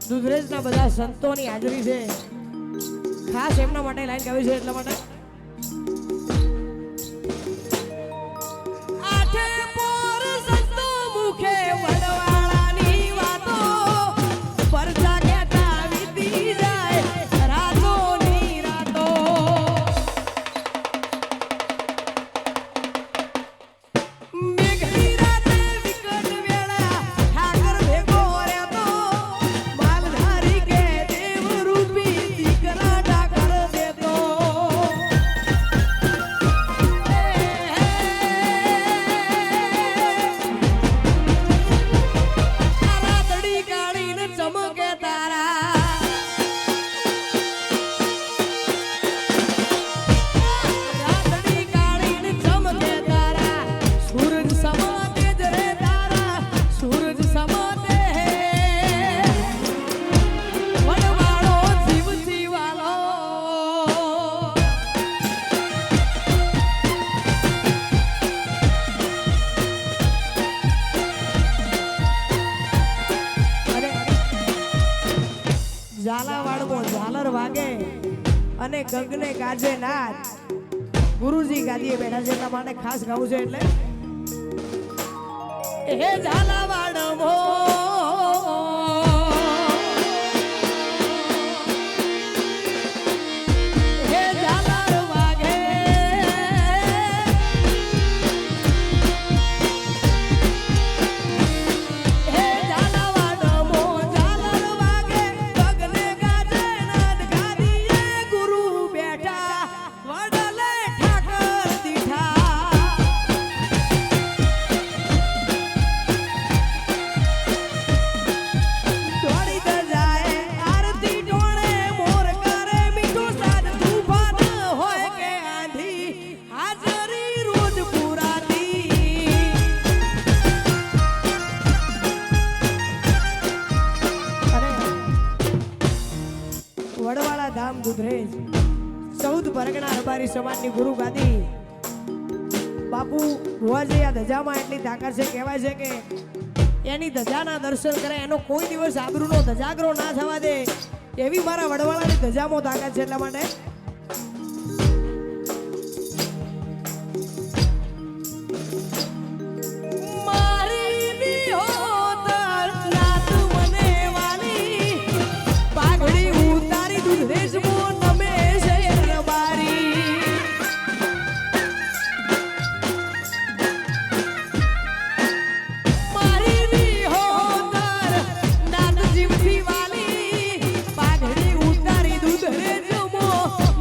દુધરેજના બધા સંતોની હાજરી છે, ખાસ એમના માટે લાઈન ગાવી છે. એટલા માટે આઠે પોર સંતો મુખે વડવાળાની વાતો પરજા કહેતા વીતી જાય રાતોની રાતો. મેઘની રાતે વિકટ વેળા ઠાકર ભેગો રહેતો માલધારી કે દેવ રૂપી દીકરા ઠાકર દેતો. રાતડી કાઢીને ચમકે તારા રાતડી કાઢીને ચમકે તારા સૂરજ સમા તેજ રે તારા સૂરજ સમા તેજ વડવાળો જીવ જીવાલો. ઝાલાવાડમાં ઝાલર વાગે અને ગગને ગાજે નાદ. ગુરુજી ગાદીએ બેઠા છે એટલા માટે ખાસ ગાવું છે. એટલે હે ઝાલાવાડમાં હે ઝાલર વાગે હે ઝાલાવાડમાં ઝાલર વાગે ગગને ગાજે નાદ. ગાદીએ ગુરુ બેઠા વડલે ઠાકર દીઠા. દોડી તો જાય આરતી ટોણે મોર કરે મીઠું સાદ. તુફાન હોય કે આંધી હાજરી રોજ પુરાતી. અરે વડવાળા ધામ દુધરેજ 14 પરગણા રબારી સમાજની ગુરુ ગાદી બાપુ ભુવાજી આ ધજામાં એટલી તાકાત છે, કહેવાય છે કે એની ધજાના દર્શન કરે એનો કોઈ દિવસ આબરૂનો ધજાગરો ના થવા દે એવી મારા વડવાળાની ધજામાં તાકાત છે. એટલા માટે મારી વિહોતર નાત મને વાલી પાઘડી ઉતારી દુધરેજમાં નમે છે રબારી. મારી વિહોતર નાત જીવથી વાલી પાઘડી ઉતારી દુધરેજમાં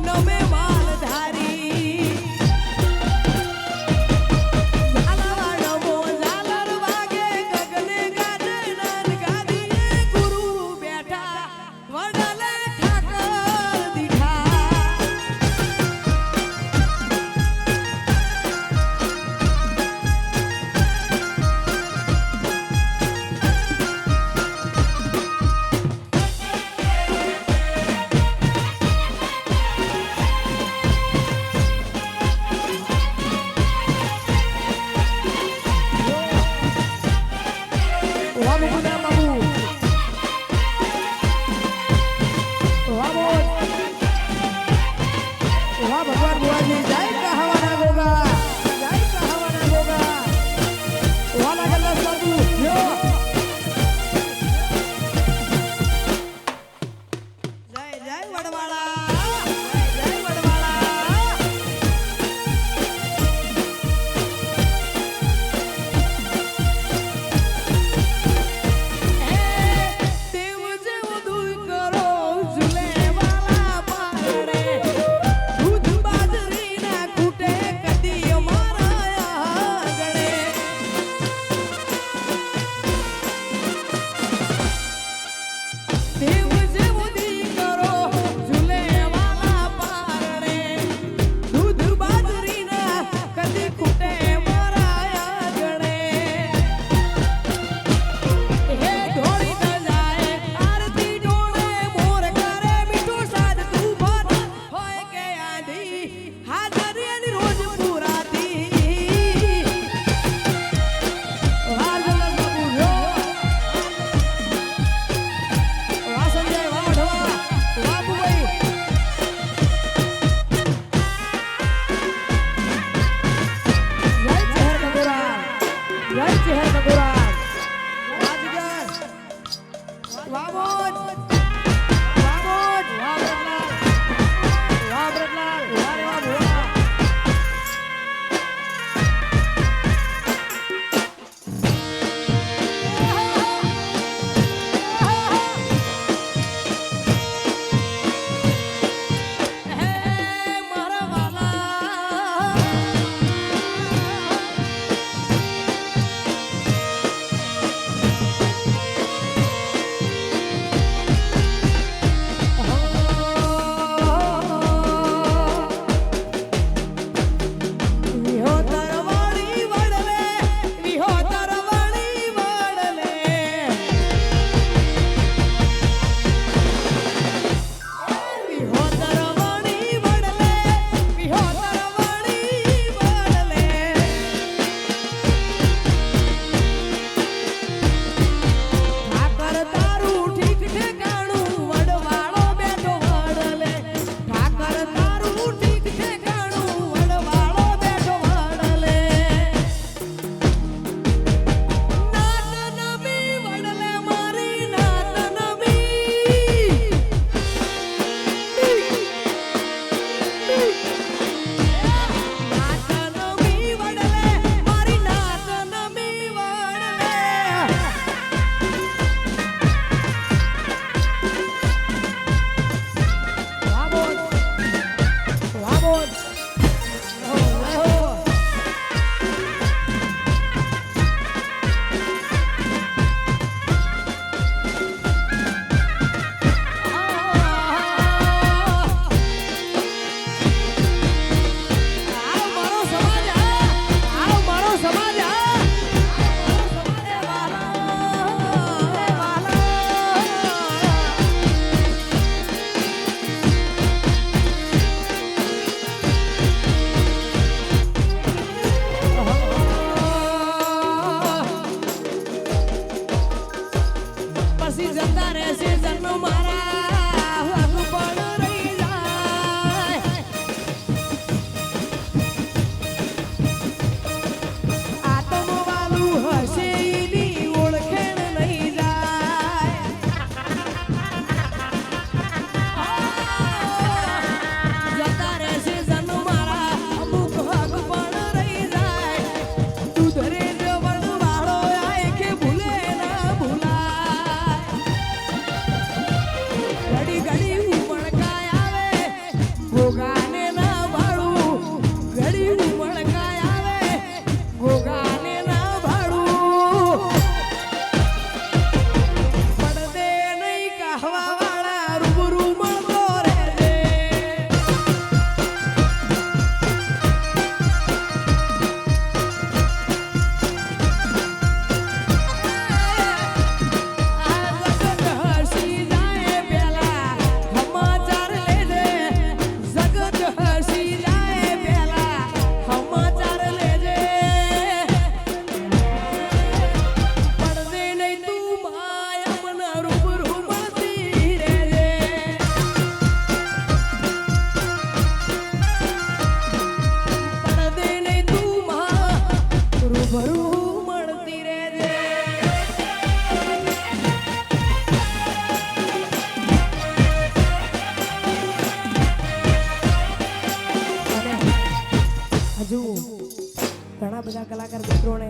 મિત્રોને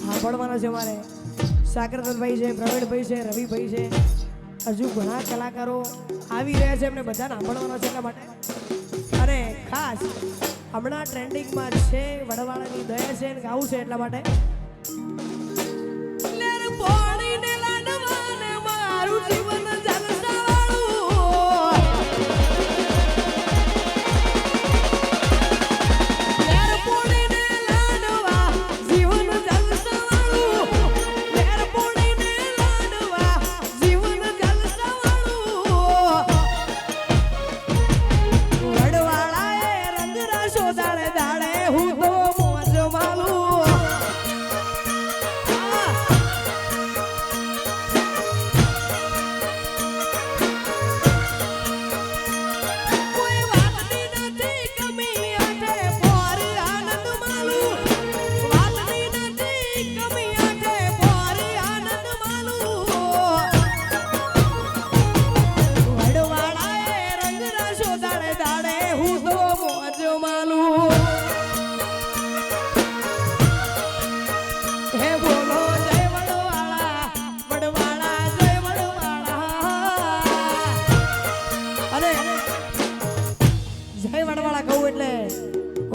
સાંભળવાના છે મારે સાગરદત્તભાઈ છે, પ્રવીણભાઈ છે, રવિભાઈ છે, હજુ ઘણા કલાકારો આવી રહ્યા છે, એમને બધાને સાંભળવાના છે એટલા માટે. અને ખાસ હમણાં ટ્રેન્ડિંગમાં છે વડવાળાની દયા છે ને ગાવું છે એટલા માટે. મારું જીવન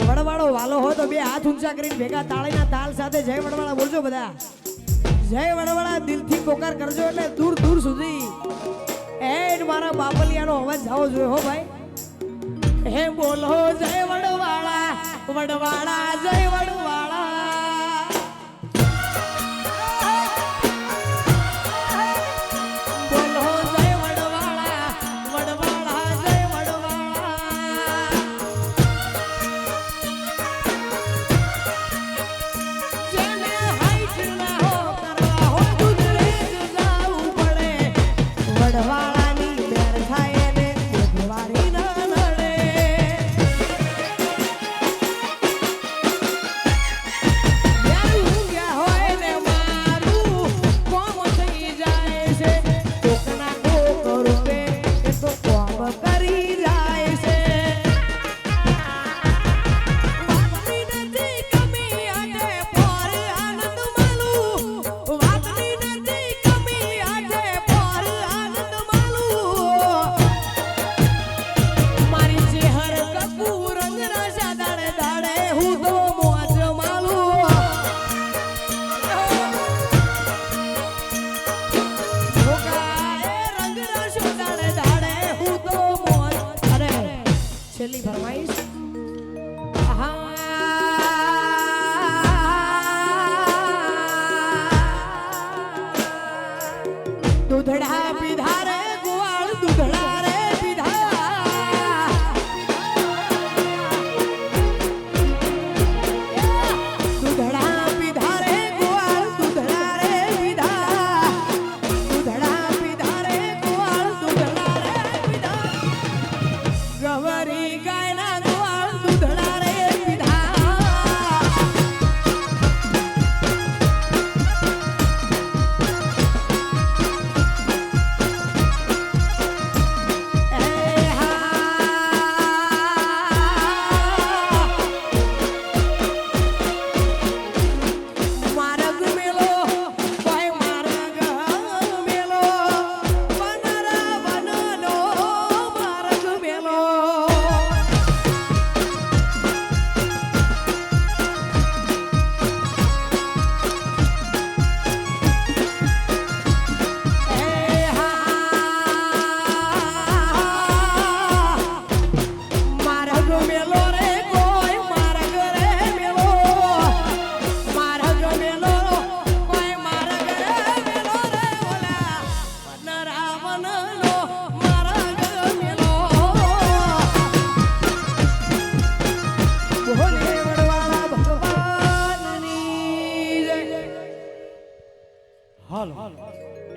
વડવાળો વાલો હો તો બે હાથ ઊંચા કરીને ભેગા તાળીના તાલ સાથે જય વડવાળા બોલજો બધા. જય વડવાળા દિલથી પોકાર કરજો એટલે દૂર દૂર સુધી એ મારા બાપલિયાનો અવાજ જાવો જોઈએ હો ભાઈ. હે બોલો જય વડવાળા, વડવાળા જય વડવાળા. છેલ્લી ફરમાઈશ દૂધડા પીધા રે ગોવાળ, દૂધડા રે પીધા, દૂધડા પીધા રે ગોવાળ, દૂધડા રે પીધા, દૂધડા પીધા રે ગોવાળ, દૂધડા રે પીધા, ગવરી ગાયના ગોવાળ, દૂધડા રે પીધા.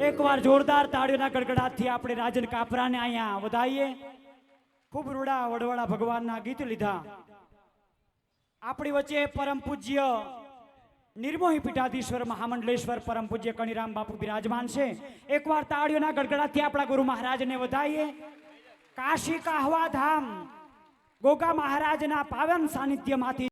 એકવાર જોરદાર તાળીઓના ગડગડાટથી આપણે રાજન કાપરાને અહીંયા વધાવીએ. ખૂબ રૂડા વડવાળા ભગવાનના ગીત લીધા. આપણી વચ્ચે પરમ પૂજ્ય નિર્મોહી પીઠાધીશ્વર મહામંડલેશ્વર પરમ પૂજ્ય કણીરામ બાપુ બિરાજમાન છે. એકવાર તાળીઓના ગડગડાટથી આપણા ગુરુ મહારાજને વધાવીએ. કાશી કાહવા ધામ ગોગા મહારાજના પાવન સાનિધ્યમાંથી